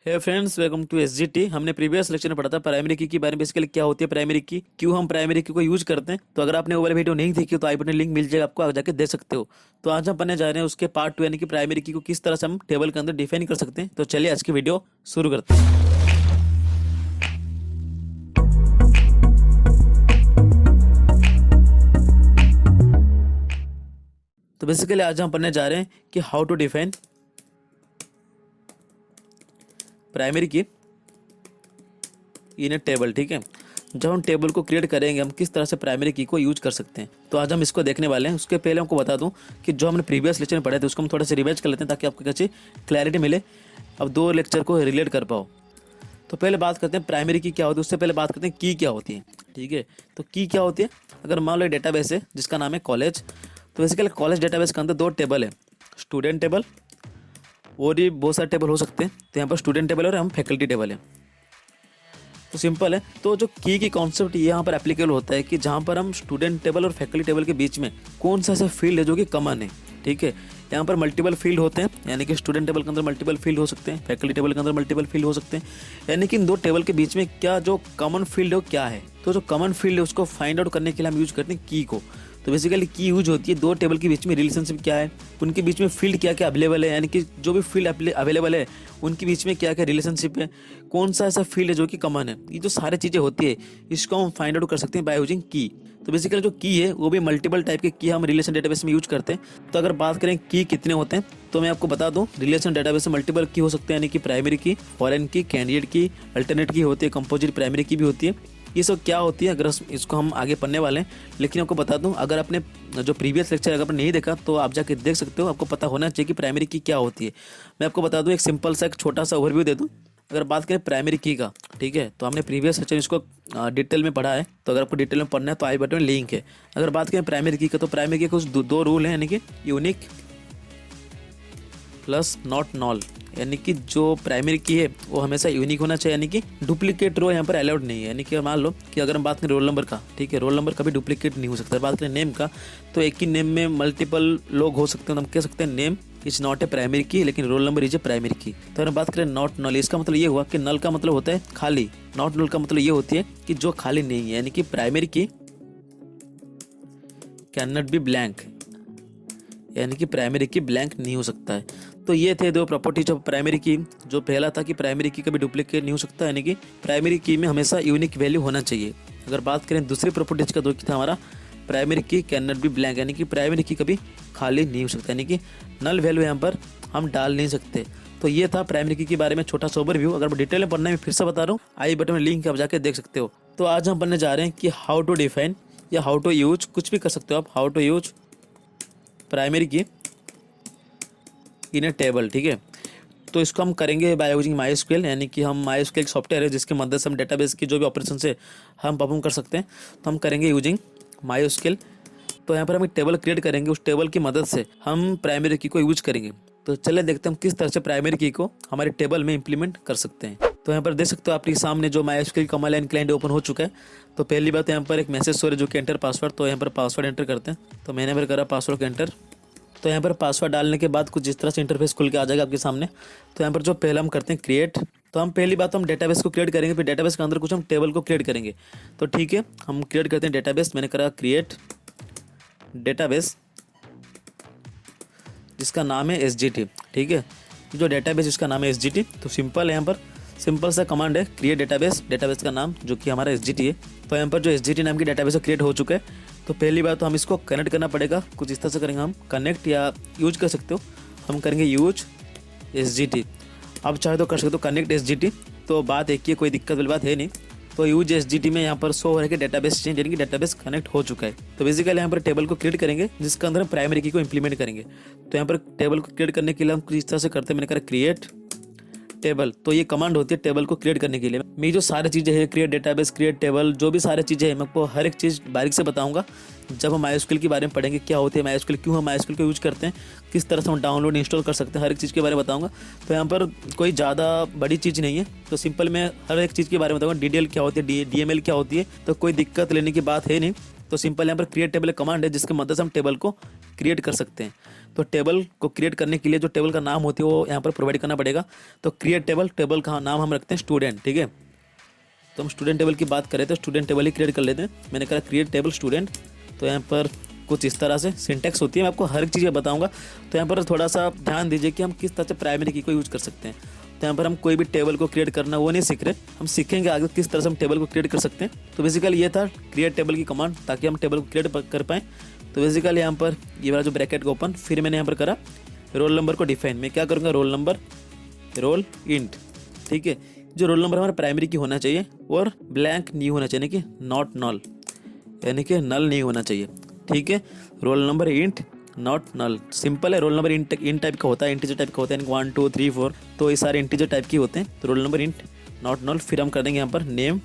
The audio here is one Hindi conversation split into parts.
Hey friends, welcome to SGT. हमने प्रीवियस लेक्चर में पढ़ा था प्राइमरी की बारे में, बेसिकली क्या होती है प्राइमरी की, क्यों हम प्राइमरी की को यूज करते हैं। तो अगर आपने वो वाला वीडियो नहीं देखी तो आई बटन लिंक मिल जाएगा, आपको आगे जाके देख सकते हो। तो आज हम पढ़ने जा रहे हैं उसके पार्ट 2 यानी कि प्राइमरी की को किस तरह से हम टेबल के अंदर डिफाइन कर सकते हैं। तो चलिए आज की वीडियो शुरू करते हैं। तो बेसिकली आज हम पढ़ने जा रहे हैं कि हाउ टू डिफाइन प्राइमरी की इन ए टेबल। ठीक है, जब हम टेबल को क्रिएट करेंगे हम किस तरह से प्राइमरी की को यूज कर सकते हैं। तो आज हम इसको देखने वाले हैं। उसके पहले हमको बता दूं कि जो हमने प्रीवियस लेक्चर में पढ़े थे उसको हम थोड़ा सा रिवाइज कर लेते हैं ताकि आपको अच्छी क्लैरिटी मिले, अब दो लेक्चर को रिलेट कर पाओ। तो पहले बात करते हैं प्राइमरी की क्या होती है, उससे पहले बात करते हैं की क्या होती है। ठीक है, तो की क्या होती है। अगर मान लो डेटाबेस है जिसका नाम है कॉलेज, तो बेसिकली कॉलेज डेटाबेस के अंदर दो टेबल है, स्टूडेंट टेबल और भी बहुत सारे टेबल हो सकते हैं। तो यहाँ पर स्टूडेंट टेबल और हम फैकल्टी टेबल है। तो सिंपल है। तो जो की कॉन्सेप्ट ये यहाँ पर एप्लीकेबल होता है कि जहाँ पर हम स्टूडेंट टेबल और फैकल्टी टेबल के बीच में कौन सा ऐसा फील्ड है जो कि कॉमन है। ठीक है, यहाँ पर मल्टीपल फील्ड होते हैं, यानी कि स्टूडेंट टेबल के अंदर मल्टीपल फील्ड हो सकते हैं, फैकल्टी टेबल के अंदर मल्टीपल फील्ड हो सकते हैं। यानी कि इन दो टेबल के बीच में क्या जो कॉमन फील्ड है वो क्या है। तो जो कॉमन फील्ड है उसको फाइंड आउट करने के लिए हम यूज करते हैं की को। तो बेसिकली की यूज होती है दो टेबल के बीच में रिलेशनशिप क्या है, उनके बीच में फील्ड क्या क्या अवेलेबल है, यानी कि जो भी फील्ड अवेलेबल है उनके बीच में क्या क्या रिलेशनशिप है, कौन सा ऐसा फील्ड है जो कि कॉमन है। ये जो सारी चीज़ें होती है इसको हम फाइंड आउट कर सकते हैं बाय यूजिंग की। तो बेसिकली जो की है वो भी मल्टीपल टाइप के की हम रिलेशन डेटाबेस में यूज करते हैं। तो अगर बात करें की कितने होते हैं तो मैं आपको बता दूं, रिलेशन डेटाबेस में मल्टीपल की हो सकते हैं, यानी कि प्राइमरी की, फॉरेन की, कैंडिडेट की, अल्टरनेट की होती है, कंपोजिट प्राइमरी की भी होती है। ये सब क्या होती है अगर इसको हम आगे पढ़ने वाले हैं। लेकिन आपको बता दूं, अगर आपने जो प्रीवियस लेक्चर अगर आपने नहीं देखा तो आप जाके देख सकते हो, आपको पता होना चाहिए कि प्राइमरी की क्या होती है। मैं आपको बता दूं, एक सिंपल सा एक छोटा सा ओवरव्यू दे दूं। अगर बात करें प्राइमरी की का, ठीक है, तो हमने प्रीवियस लेक्चर इसको डिटेल में पढ़ा है। तो अगर आपको डिटेल में पढ़ना है तो आई बटन में लिंक है। अगर बात करें प्राइमरी की का, तो प्राइमरी की कुछ दो रूल है, यानी कि यूनिक प्लस नॉट नॉल। यानी कि जो प्राइमरी की है वो हमेशा यूनिक होना चाहिए, यानी कि डुप्लीकेट रो यहाँ पर अलाउड नहीं है। यानी कि मान लो कि अगर हम बात करें रोल नंबर का, ठीक है, रोल नंबर कभी डुप्लीकेट नहीं हो सकता। बात करें नेम का, तो एक ही नेम में मल्टीपल लोग हो सकते हैं। हम कह सकते हैं name is not a primary की, लेकिन roll number is a primary की। तो अगर बात करें नॉट नॉल, इसका मतलब ये हुआ कि नल का मतलब होता है खाली, नॉट नॉल का मतलब ये होती है कि जो खाली नहीं है, यानी कि प्राइमरी की कैन नॉट बी ब्लैंक, यानी कि प्राइमरी की ब्लैंक नहीं हो सकता है। तो ये थे दो प्रॉपर्टीज ऑफ प्राइमरी की। जो पहला था कि प्राइमरी की कभी डुप्लीकेट नहीं हो सकता, यानी कि प्राइमरी की में हमेशा यूनिक वैल्यू होना चाहिए। अगर बात करें दूसरी प्रॉपर्टीज का, तो था हमारा प्राइमरी की कैन नॉट बी ब्लैंक, यानी कि प्राइमरी की कभी खाली नहीं हो सकता, यानी कि नल वैल्यू यहाँ पर हम डाल नहीं सकते। तो ये था प्राइमरी की के बारे में छोटा सा ओवरव्यू। अगर डिटेल में पढ़ना है फिर से बता रहा हूँ, आई बटन में लिंक आप जाके देख सकते हो। तो आज हम पढ़ने जा रहे हैं कि हाउ टू डिफाइन या हाउ टू यूज, कुछ भी कर सकते हो आप, हाउ टू यूज प्राइमरी की इन ए टेबल। ठीक है, तो इसको हम करेंगे बाय यूजिंग MySQL, यानी कि हम MySQL सॉफ्टवेयर है जिसकी मदद से हम डेटाबेस की जो भी ऑपरेशन से हम परफॉर्म कर सकते हैं। तो हम करेंगे यूजिंग MySQL। तो यहाँ पर हम एक टेबल क्रिएट करेंगे, उस टेबल की मदद से हम प्राइमरी की को यूज करेंगे। तो चलिए देखते हैं हम किस तरह से प्राइमरी की को हमारे टेबल में इंप्लीमेंट कर सकते हैं। तो यहाँ पर देख सकते हो आपके सामने जो MySQL command line client open हो चुका है। तो पहली बात यहाँ पर एक मैसेज सो रहा है जो कि एंटर पासवर्ड। तो यहाँ पर पासवर्ड एंटर करते हैं। तो मैंने फिर करा पासवर्ड को एंटर। तो यहाँ पर पासवर्ड डालने के बाद कुछ इस तरह से इंटरफेस खुल के आ जाएगा आपके सामने। तो यहाँ पर जो पहला हम करते हैं क्रिएट, तो हम पहली बात हम डेटाबेस को क्रिएट करेंगे, फिर डेटाबेस के अंदर कुछ हम टेबल को क्रिएट करेंगे। तो ठीक है, हम क्रिएट करते हैं डेटाबेस। मैंने करा क्रिएट डेटाबेस जिसका नाम है SGT। ठीक है, जो डेटाबेस जिसका नाम है SGT। तो सिंपल है, यहाँ पर सिंपल सा कमांड है क्रिएट डेटाबेस, डेटाबेस का नाम जो कि हमारा SGT है। तो यहाँ पर जो SGT नाम की डेटाबेस क्रिएट हो चुका है। तो पहली बात तो हम इसको कनेक्ट करना पड़ेगा, कुछ इस तरह से करेंगे हम, कनेक्ट या यूज कर सकते हो, हम करेंगे यूज SGT। आप चाहे तो कर सकते हो कनेक्ट SGT। तो बात एक ही, कोई दिक्कत वाली बात है नहीं। तो यूज SGT में यहाँ पर शो हो रहा है कि डेटाबेस चेंज, यानी कि डेटाबेस कनेक्ट हो चुका है। तो बेसिकली यहाँ पर टेबल को क्रिएट करेंगे जिसके अंदर हम प्राइमरी की को इंप्लीमेंट करेंगे। तो यहाँ पर टेबल को क्रिएट करने के लिए हम कुछ इस तरह से करते हैं। मैंने कहा क्रिएट टेबल, तो ये कमांड होती है टेबल को क्रिएट करने के लिए। मैं जो सारी चीज़ें हैं, क्रिएट डेटाबेस, क्रिएट टेबल, जो भी सारी चीज़ें हैं, मैं आपको हर एक चीज़ बारीक से बताऊंगा जब हम MySQL के बारे में पढ़ेंगे। क्या होती है MySQL, क्यों हम MySQL को यूज करते हैं, किस तरह से हम डाउनलोड इंस्टॉल कर सकते हैं, हर एक चीज़ के बारे में बताऊंगा। तो यहाँ पर कोई ज़्यादा बड़ी चीज़ नहीं है। तो सिंपल मैं हर एक चीज़ के बारे में बताऊँगा। DDL क्या होती है, DML क्या होती है, तो कोई दिक्कत लेने की बात है नहीं। तो सिंपल यहाँ पर क्रिएट टेबल कमांड है जिसकी मदद से हम टेबल को क्रिएट कर सकते हैं। तो टेबल को क्रिएट करने के लिए जो टेबल का नाम होती है वो यहाँ पर प्रोवाइड करना पड़ेगा। तो क्रिएट टेबल, टेबल का नाम हम रखते हैं स्टूडेंट, ठीक है। तो हम स्टूडेंट टेबल की बात करें तो स्टूडेंट टेबल ही क्रिएट कर लेते हैं। मैंने कहा क्रिएट टेबल स्टूडेंट। तो यहाँ पर कुछ इस तरह से सिंटैक्स होती है, मैं आपको हर एक चीज़ बताऊंगा। तो यहाँ पर थोड़ा सा ध्यान दीजिए कि हम किस तरह से प्राइमरी की को यूज़ कर सकते हैं। तो यहाँ पर हम कोई भी टेबल को क्रिएट करना वो नहीं सीख रहे, हम सीखेंगे आगे किस तरह से हम टेबल को क्रिएट कर सकते हैं। तो बेसिकली ये था क्रिएट टेबल की कमांड, ताकि हम टेबल को क्रिएट कर पाएँ। तो बेसिकली यहाँ पर ये वाला जो ब्रैकेट को ओपन, फिर मैंने यहाँ पर करा रोल नंबर को डिफाइन। मैं क्या करूँगा, रोल नंबर, रोल इंट, ठीक है। जो रोल नंबर हमारा प्राइमरी की होना चाहिए और ब्लैंक नहीं होना चाहिए, यानी कि नॉट नल, यानी कि नल नहीं होना चाहिए, ठीक है। Roll number int not null, simple है। रोल नंबर इंट टाइप का होता है, इंटीजर टाइप का होता है, यानी 1 2 3 4, तो ये सारे इंटीजर टाइप के होते हैं। तो roll number int not null. फिर हम कर देंगे यहाँ पर नेम,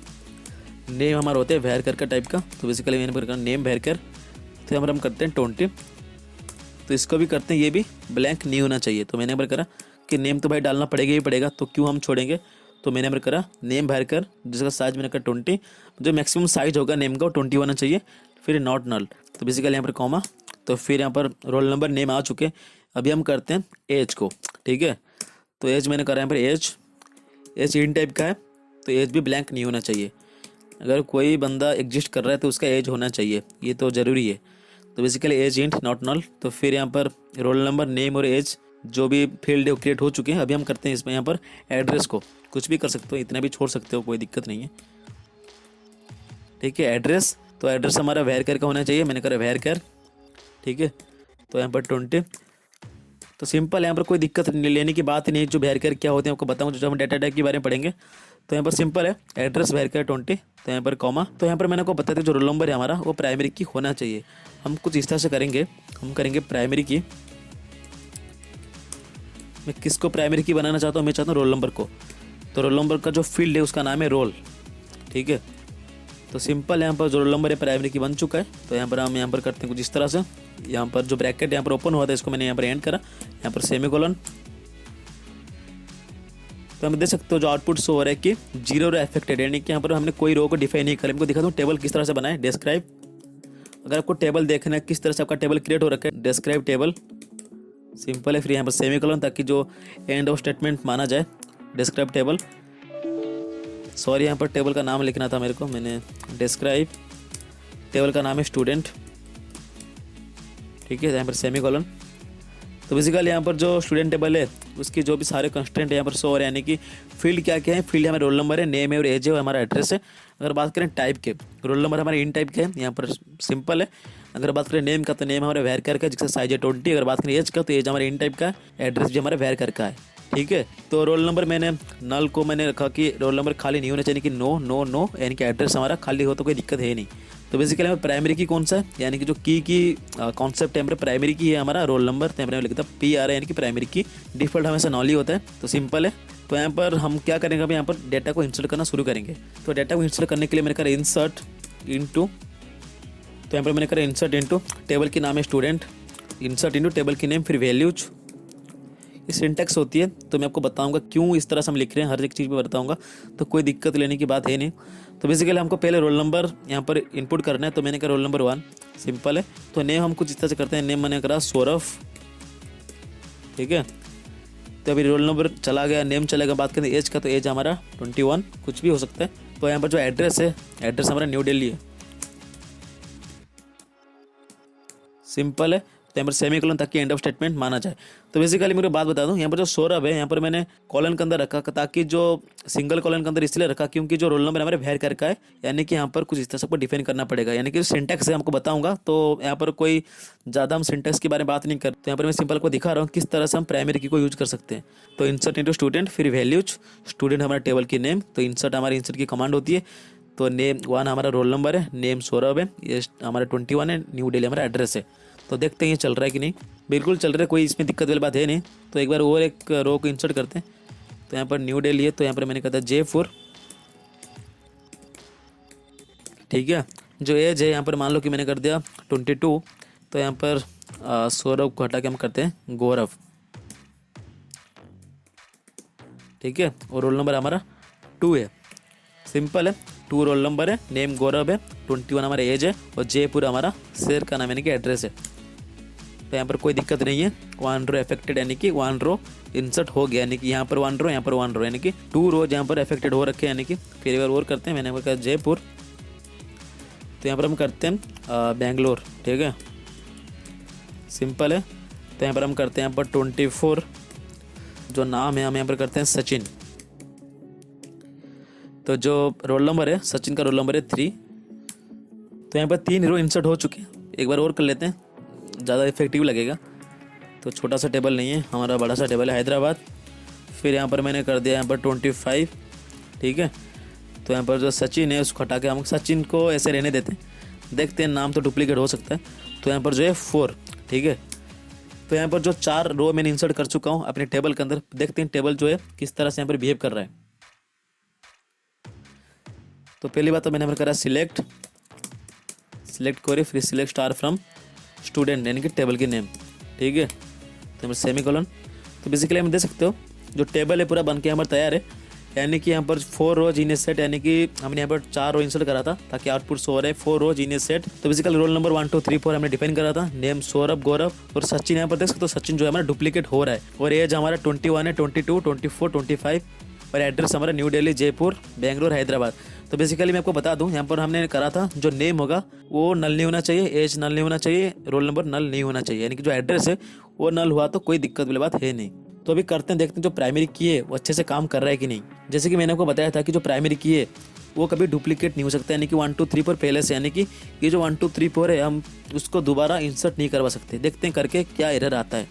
नेम हमारा होता है वैर कर का टाइप का। तो बेसिकली मैंने पर नेम वैर कर। तो यहाँ पर हम करते हैं 20। तो इसको भी करते हैं, ये भी ब्लैंक नहीं होना चाहिए। तो मैंने यहाँ पर करा कि नेम तो भाई डालना पड़ेगा ही पड़ेगा, तो क्यों हम छोड़ेंगे। तो मैंने यहाँ पर करा नेम वैर कर, जिसका साइज मैंने करा 20, जो मैक्सिमम साइज होगा नेम का 20 होना चाहिए। फिर नॉट नल। तो बेसिकली यहाँ पर कॉमा। तो फिर यहाँ पर रोल नंबर नेम आ चुके। अभी हम करते हैं एज को, ठीक है। तो एज मैंने करा यहाँ पर एज, एज इन टाइप का है, तो एज भी ब्लैंक नहीं होना चाहिए। अगर कोई बंदा एग्जिस्ट कर रहा है तो उसका एज होना चाहिए, ये तो ज़रूरी है। तो basically age int not null. तो फिर यहाँ पर रोल नंबर नेम और एज जो भी फील्ड है वो क्रिएट हो चुके हैं। अभी हम करते हैं इसमें यहाँ पर एड्रेस को, कुछ भी कर सकते हो, इतना भी छोड़ सकते हो, कोई दिक्कत नहीं है, ठीक है। एड्रेस, तो एड्रेस हमारा वैर कर का होना चाहिए, मैंने करा वैर कर, ठीक है। तो यहाँ पर 20। तो सिंपल, यहाँ पर कोई दिक्कत लेने की बात ही नहीं। जो वैर कर क्या होते हैं आपको बताऊँ, जो हम डाटा टाइप के बारे में पढ़ेंगे। तो यहाँ पर सिंपल है, एड्रेस वैर कर 20। तो यहाँ पर कॉमा। तो यहाँ पर मैंने आपको बताया था जो रोल नंबर है हमारा वो प्राइमरी की होना चाहिए। हम कुछ इस तरह से करेंगे, हम करेंगे प्राइमरी की। मैं किसको प्राइमरी की बनाना चाहता हूँ, मैं चाहता हूँ रोल नंबर को। तो रोल नंबर का जो फील्ड है उसका नाम है रोल, ठीक है। तो सिंपल, यहाँ पर जो रोल नंबर है प्राइमरी की बन चुका है। तो यहाँ पर हम यहाँ पर करते हैं कुछ इस तरह से। यहाँ पर जो ब्रैकेट यहाँ पर ओपन हुआ था इसको मैंने यहाँ पर एंड करा, यहाँ पर सेमीकोलन। तो हम देख सकते हो जो आउटपुट शो हो रहा है कि 0 रो अफेक्टेड, यानी कि यहाँ पर हमने कोई रो को डिफाइन नहीं करा। इनको दिखा दूँ टेबल किस तरह से बनाए, डिस्क्राइब। अगर आपको टेबल देखना है किस तरह से आपका टेबल क्रिएट हो रखा है, डिस्क्राइब टेबल, सिंपल है। फिर यहाँ पर सेमीकोलन, ताकि जो एंड ऑफ स्टेटमेंट माना जाए, डिस्क्राइब टेबल। सॉरी, यहाँ पर टेबल का नाम लिखना था मेरे को, मैंने डिस्क्राइब टेबल का नाम है स्टूडेंट, ठीक है। यहाँ पर सेमीकोलन। तो बेसिकली यहाँ पर जो स्टूडेंट टेबल है उसकी जो भी सारे कंस्टेंट यहाँ पर शो हो रहे हैं, यानी कि फील्ड क्या क्या है, फील्ड हमारा रोल नंबर है, नेम है और एज है, हमारा एड्रेस है। अगर बात करें टाइप के, रोल नंबर हमारे इन टाइप के हैं, यहाँ पर सिंपल है। अगर बात करें नेम का, तो नेम हमारे वैर कर का है, जिसका साइज है 20। अगर बात करें एज का, तो एज हमारे इन टाइप का है, एड्रेस भी हमारे वैर कर का है, ठीक है। तो रोल नंबर मैंने नल को मैंने रखा कि रोल नंबर खाली नहीं होना चाहिए, कि नो नो नो, यानी कि एड्रेस हमारा खाली हो तो कोई दिक्कत है नहीं। तो बेसिकली हमारे प्राइमरी की कौन सा है, यानी कि जो की कॉन्सेप्ट है हमारे प्राइमरी की है हमारा रोल नंबर। तो यहाँ लिखता है PR, यानी कि प्राइमरी की। डिफॉल्ट हमेशा नॉल ही होता है, तो सिंपल है। तो यहाँ पर हम क्या करेंगे, अभी यहाँ पर डेटा को इंसर्ट करना शुरू करेंगे। तो डेटा को इंसर्ट करने के लिए मैंने करा इंसर्ट इनटू। तो यहाँ पर मैंने करा इंसर्ट इनटू, टेबल की नाम है स्टूडेंट, इंसर्ट इनटू टेबल की नेम, फिर वैल्यूज। ये सिंटैक्स होती है, तो मैं आपको बताऊंगा क्यों इस तरह से हम लिख रहे हैं, हर एक चीज़ में बताऊंगा, तो कोई दिक्कत लेने की बात है नहीं। तो बेसिकली हमको पहले रोल नंबर यहाँ पर इनपुट करना है। तो मैंने कहा रोल नंबर 1, सिंपल है। तो नेम हम कुछ इस तरह से करते हैं, नेम मैंने करा सौरभ, ठीक है। तो अभी रोल नंबर चला गया, नेम चलेगा। बात करें एज का, तो एज हमारा 21, कुछ भी हो सकता है। तो यहाँ पर जो एड्रेस है, एड्रेस हमारा न्यू दिल्ली है, सिंपल है। तो यहाँ पर सेमीकोलन, ताकि एंड ऑफ स्टेटमेंट माना जाए। तो बेसिकली मेरे बात बता दूं, यहाँ पर जो सौरभ है, यहाँ पर मैंने कॉलन के अंदर रखा, ताकि जो सिंगल कॉलन के अंदर इसलिए रखा क्योंकि जो रोल नंबर हमारे वैर कर का है, यानी कि यहाँ पर कुछ इस तरह से आपको डिफाइन करना पड़ेगा, यानी कि सिंटैक्स है, हमको बताऊंगा। तो यहाँ पर कोई ज़्यादा हम सिंटैक्स के बारे में बात नहीं करते, यहाँ पर मैं सिंपल को दिखा रहा हूँ किस तरह से हम प्राइमरी की को यूज कर सकते हैं। तो इंसर्ट इनटू स्टूडेंट, फिर वैल्यूज, स्टूडेंट हमारा टेबल की नेम। तो इंसर्ट हमारी इंसर्ट की कमांड होती है। तो नेम 1 हमारा रोल नंबर है, नेम सौरभ है, ये हमारा 21 है, न्यू दिल्ली हमारा एड्रेस है। तो देखते हैं ये चल रहा है कि नहीं, बिल्कुल चल रहा है, कोई इसमें दिक्कत वाली बात है नहीं। तो एक बार और एक रो को इंसर्ट करते हैं। तो यहाँ पर न्यू दिल्ली है, तो यहाँ पर मैंने कहा था J4, ठीक है। जो एज है यहाँ पर मान लो कि मैंने कर दिया 22। तो यहाँ पर सौरभ को हटा के हम करते हैं गौरव, ठीक है। और रोल नंबर हमारा 2 है, सिंपल है। 2 रोल नंबर है, नेम गौरव है, 21 हमारा एज है, और जयपुर हमारा शहर का नाम यानी कि एड्रेस है। तो यहाँ पर कोई दिक्कत नहीं है, 1 रो अफेक्टेड यानी कि 1 रो इंसर्ट हो गया, यानी कि यहाँ पर 1 रो, यहाँ पर 1 रो, यानी कि 2 रोज यहाँ पर अफेक्टेड हो रखे हैं। यानी कि फिर एक बार और करते हैं, मैंने कहा जयपुर, तो यहाँ पर हम करते हैं बेंगलोर, ठीक है, सिंपल है। तो यहाँ पर हम करते हैं यहाँ पर 24, जो नाम है हम यहाँ पर करते हैं सचिन। तो जो रोल नंबर है, सचिन का रोल नंबर है 3। तो यहाँ पर 3 रो इंसर्ट हो चुके हैं। एक बार और कर लेते हैं, ज़्यादा इफेक्टिव लगेगा। तो छोटा सा टेबल नहीं है हमारा, बड़ा सा टेबल है, हैदराबाद। फिर यहाँ पर मैंने कर दिया यहाँ पर 25, ठीक है। तो यहाँ पर जो सचिन है उसको हटा के हम सचिन को ऐसे रहने देते हैं, देखते हैं नाम तो डुप्लीकेट हो सकता है। तो यहाँ पर जो है 4, ठीक है। तो यहाँ पर जो 4 रो मैंने इंसर्ट कर चुका हूँ अपने टेबल के अंदर, देखते हैं टेबल जो है किस तरह से यहाँ पर बिहेव कर रहा है। तो पहली बात तो मैंने यहाँ पर करा सिलेक्ट क्वेरी, फिर सिलेक्ट स्टार फ्रॉम स्टूडेंट, यानी कि टेबल की नेम, ठीक है। तो यहाँ पर सेमीकोलन। तो बेसिकली हम देख सकते हो जो टेबल है पूरा बन के यहाँ पर तैयार है, यानी कि यहाँ पर 4 रोज इन ए सेट, यानी कि हमने यहाँ पर 4 रो इंसर्ट करा था ताकि आउटपुट शो हो रहा है 4 रोज इन ए सेट। तो बेसिकली रोल नंबर 1 2 3 4 हमने डिफाइन करा था, नेम सौरभ, गौरव और सचिन। यहाँ पर देख सकते हो सचिन जो है हमारा डुप्लीकेट हो रहा है, और एज हमारा 21 है, 22, 24, 25, और एड्रेस हमारा न्यू दिल्ली, जयपुर, बेंगलोर, हैदराबाद। तो बेसिकली मैं आपको बता दूं, यहाँ पर हमने करा था जो नेम होगा वो नल नहीं होना चाहिए, एज नल नहीं होना चाहिए, रोल नंबर नल नहीं होना चाहिए, यानी कि जो एड्रेस है वो नल हुआ तो कोई दिक्कत वाली बात है नहीं। तो अभी करते हैं, देखते हैं जो प्राइमरी की है वो अच्छे से काम कर रहा है कि नहीं। जैसे कि मैंने आपको बताया था कि जो प्राइमरी की है वो कभी डुप्लीकेट नहीं हो सकता, यानी कि 1 2 3 4 पहले से, यानी कि ये जो 1 2 3 4 है हम उसको दोबारा इंसर्ट नहीं करवा सकते। देखते हैं करके क्या एरर आता है।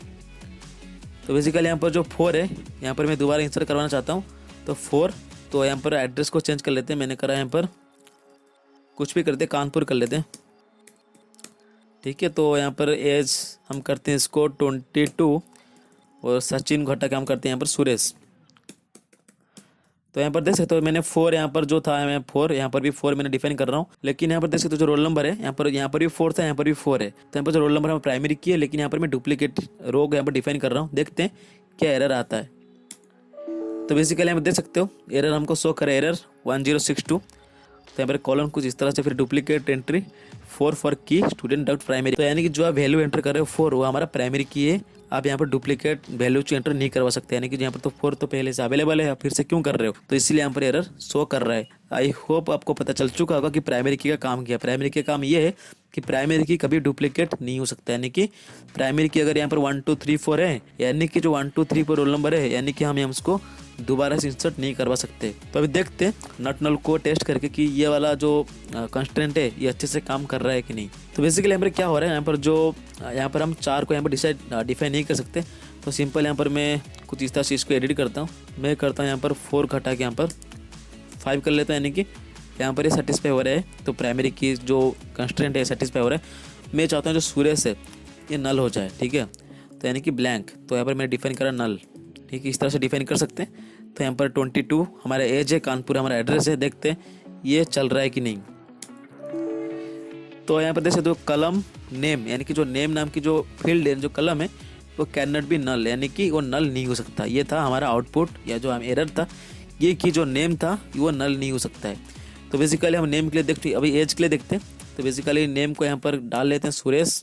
तो बेसिकली यहाँ पर जो 4 है यहाँ पर मैं दोबारा इंसर्ट करवाना चाहता हूँ, तो 4। तो यहाँ पर एड्रेस को चेंज कर लेते हैं, मैंने करा यहाँ पर कुछ भी करते, कानपुर कर लेते हैं, ठीक है। तो यहाँ पर एज हम करते हैं इसको 22, और सचिन को हटा के हम करते हैं यहाँ पर सुरेश। तो यहाँ पर देख सकते हो मैंने 4 यहाँ पर जो था, मैं 4 यहाँ पर भी 4 मैंने डिफाइन कर रहा हूँ, लेकिन यहाँ पर देख सकते हो जो रोल नंबर है यहाँ पर भी 4 था, यहाँ पर भी 4 है। तो यहाँ पर जो रोल नंबर हम प्राइमरी की है, लेकिन यहाँ पर मैं डुप्लीकेट रो यहाँ पर डिफाइन कर रहा हूँ, देखते हैं क्या एरर आता है। तो बेसिकली यहाँ पर देख सकते हो एरर हमको शो करे, एरर 1062। तो यहाँ पर कॉलम कुछ इस तरह से, फिर डुप्लीकेट एंट्री 4 फॉर की स्टूडेंट डॉट प्राइमरी। तो यानी कि जो आप वैल्यू एंटर कर रहे हो 4 वो हमारा प्राइमरी की है, आप यहाँ पर डुप्लीकेट वैल्यू एंटर नहीं करवा सकते, यानी कि यहाँ पर तो 4 तो पहले से अवेलेबल है, आप फिर से क्यों कर रहे हो, तो इसलिए यहाँ पर एरर शो कर रहा है। आई होप आपको पता चल चुका होगा कि प्राइमरी की का काम क्या है। प्राइमरी की का काम ये है कि प्राइमरी की कभी डुप्लीकेट नहीं हो सकता, यानी कि प्राइमरी की अगर यहाँ पर 1 2 3 4 है, यानी कि जो 1 2 3 4 रोल नंबर है, यानी कि हम उसको दोबारा से इंसर्ट नहीं करवा सकते। तो अभी देखते हैं नट नल को टेस्ट करके कि ये वाला जो कंस्ट्रेंट है ये अच्छे से काम कर रहा है कि नहीं। तो बेसिकली यहाँ पर क्या हो रहा है, यहाँ पर हम 4 को यहाँ पर डिफाइन नहीं कर सकते। तो सिंपल यहाँ पर मैं कुछ इस तरह से इसको एडिट करता हूँ, मैं करता हूँ यहाँ पर 4 घटा के यहाँ पर 5 कर लेता हूँ, यानी कि यहाँ पर ये सेटिस्फाई हो रहा है। तो प्राइमरी की जो कंस्ट्रेंट है सेटिस्फाई हो रहा है। मैं चाहता हूँ जो सुरेश है ये नल हो जाए, ठीक है। तो यानी कि ब्लैंक, तो यहाँ पर मैंने डिफाइन करा नल, ठीक है, इस तरह से डिफाइन कर सकते हैं। तो यहाँ पर 22 हमारा एज है, कानपुर हमारा एड्रेस है, देखते हैं ये चल रहा है कि नहीं। तो यहाँ पर देख सकते हो कलम नेम, यानी कि जो नेम नाम की जो फील्ड है, जो कलम है वो कैन नॉट बी नल, यानी कि वो नल नहीं हो सकता। ये था हमारा आउटपुट या जो एरर था, ये कि जो नेम था वो नल नहीं हो सकता है। तो बेसिकली हम नेम के लिए देखते हैं, अभी एज के लिए देखते हैं। तो बेसिकली नेम को यहाँ पर डाल लेते हैं सुरेश,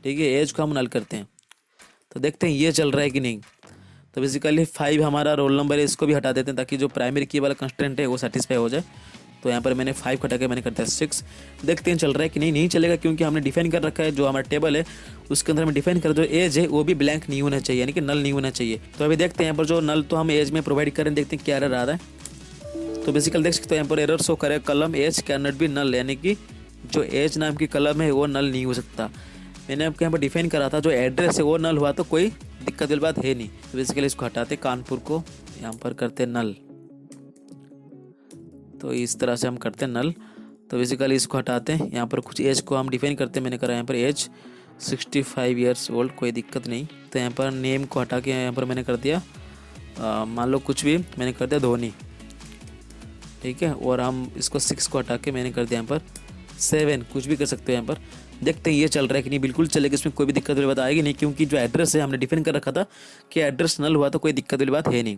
ठीक है, एज को हम नल करते हैं। तो देखते हैं ये चल रहा है कि नहीं। तो बेसिकली 5 हमारा रोल नंबर है, इसको भी हटा देते हैं ताकि जो प्राइमरी की वाला कंस्टेंट है वो सेटिस्फाई हो जाए। तो यहाँ पर मैंने 5 हटा के मैंने करता है 6। देखते हैं चल रहा है कि नहीं। नहीं चलेगा क्योंकि हमने डिफाइन कर रखा है, जो हमारा टेबल है उसके अंदर हमें डिफाइन कर, जो एज है वो भी ब्लैंक नहीं होना चाहिए, यानी कि नल नहीं होना चाहिए। तो अभी देखते हैं यहाँ पर जो नल तो हम एज में प्रोवाइड करें, देखते हैं क्या एरर आ रहा है। तो बेसिकली देख सकते हो यहाँ पर एरर शो करे column age can not be null, यानी कि जो एज नाम की कलम है वो नल नहीं हो सकता। मैंने आपको यहाँ पर डिफाइन करा था जो एड्रेस है वो नल हुआ तो कोई दिक्कत वाली बात है नहीं। तो बेसिकली इसको हटाते, कानपुर को यहाँ पर करते नल। तो इस तरह से हम करते हैं नल। तो बेसिकली इसको हटाते हैं, यहाँ पर कुछ एज को हम डिफाइन करते हैं। मैंने करा यहाँ पर एज 65 ईयर्स ओल्ड, कोई दिक्कत नहीं। तो यहाँ पर नेम को हटा के यहाँ पर मैंने कर दिया मान लो कुछ भी, मैंने कर दिया धोनी, ठीक है। और हम इसको 6 को हटा के मैंने कर दिया यहाँ पर 7, कुछ भी कर सकते हो यहाँ पर। देखते हैं ये चल रहा है कि नहीं। बिल्कुल चलेगा, इसमें कोई भी दिक्कत वाली बात आएगी नहीं, क्योंकि जो एड्रेस है हमने डिफाइन कर रखा था कि एड्रेस नल हुआ तो कोई दिक्कत वाली बात है नहीं।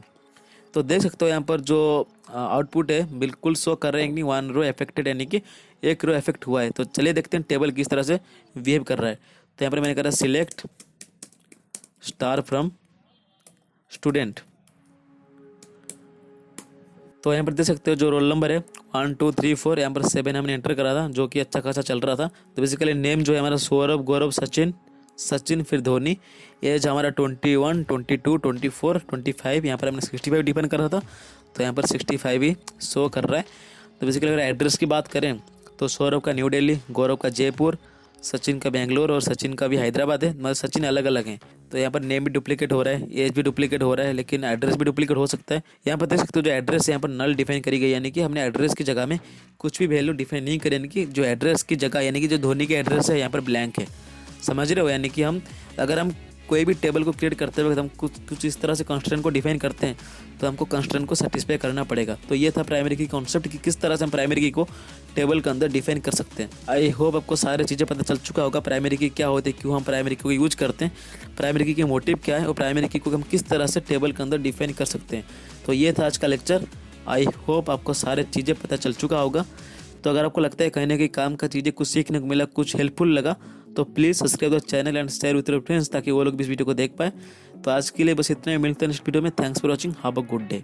तो देख सकते हो यहाँ पर जो आउटपुट है बिल्कुल शो कर रहे हैं कि 1 रो अफेक्टेड, यानी कि 1 रो अफेक्ट हुआ है। तो चलिए देखते हैं टेबल किस तरह से बिहेव कर रहा है। तो यहाँ पर मैंने करा सिलेक्ट स्टार फ्रॉम स्टूडेंट। तो यहाँ पर देख सकते हो जो रोल नंबर है 1 2 3 4, यहाँ पर 7 हमने एंटर करा था, जो कि अच्छा खासा चल रहा था। तो बेसिकली नेम जो है हमारा सौरभ, गौरव, सचिन, सचिन फिर धोनी। एज हमारा 21 22 24 25, यहाँ पर हमने 65 डिफाइन करा था, तो यहाँ पर 65 ही शो कर रहा है। तो बेसिकली अगर एड्रेस की बात करें तो सौरभ का न्यू दिल्ली, गौरव का जयपुर, सचिन का बेंगलोर और सचिन का भी हैदराबाद है, मतलब सचिन अलग अलग हैं। तो यहाँ पर नेम भी डुप्लीकेट हो रहा है, एज भी डुप्लीकेट हो रहा है, लेकिन एड्रेस भी डुप्लीकेट हो सकता है। यहाँ पर देख सकते हो जो एड्रेस है यहाँ पर नल डिफाइन करी गई, यानी कि हमने एड्रेस की जगह में कुछ भी वैल्यू डिफाइन नहीं करी, यानी कि जो एड्रेस की जगह यानी कि जो धोनी की एड्रेस है यहाँ पर ब्लैंक है। समझ रहे हो, यानी कि हम अगर हम कोई भी टेबल को क्रिएट करते वक्त हम कुछ इस तरह से कंस्ट्रेंट को डिफाइन करते हैं तो हमको कंस्ट्रेंट को सेटिस्फाई करना पड़ेगा। तो ये था प्राइमरी की कॉन्सेप्ट कि किस तरह से हम प्राइमरी की को टेबल के अंदर डिफाइन कर सकते हैं। आई होप आपको सारी चीज़ें पता चल चुका होगा प्राइमरी की क्या होती है, क्यों हम प्राइमरी की को यूज करते हैं, प्राइमरी की के मोटिव क्या है और प्राइमरी की को हम किस तरह से टेबल के अंदर डिफाइन कर सकते हैं। तो ये था आज का लेक्चर। आई होप आपको सारे चीज़ें पता चल चुका होगा। तो अगर आपको लगता है कहीं ना कहीं काम का चीज़ें कुछ सीखने को मिला, कुछ हेल्पफुल लगा, तो please subscribe the channel and share with your friends ताकि वो लोग भी इस वीडियो को देख पाए। तो आज के लिए बस इतना ही, मिलते हैं नेक्स्ट वीडियो में। Thanks for watching, have a good day.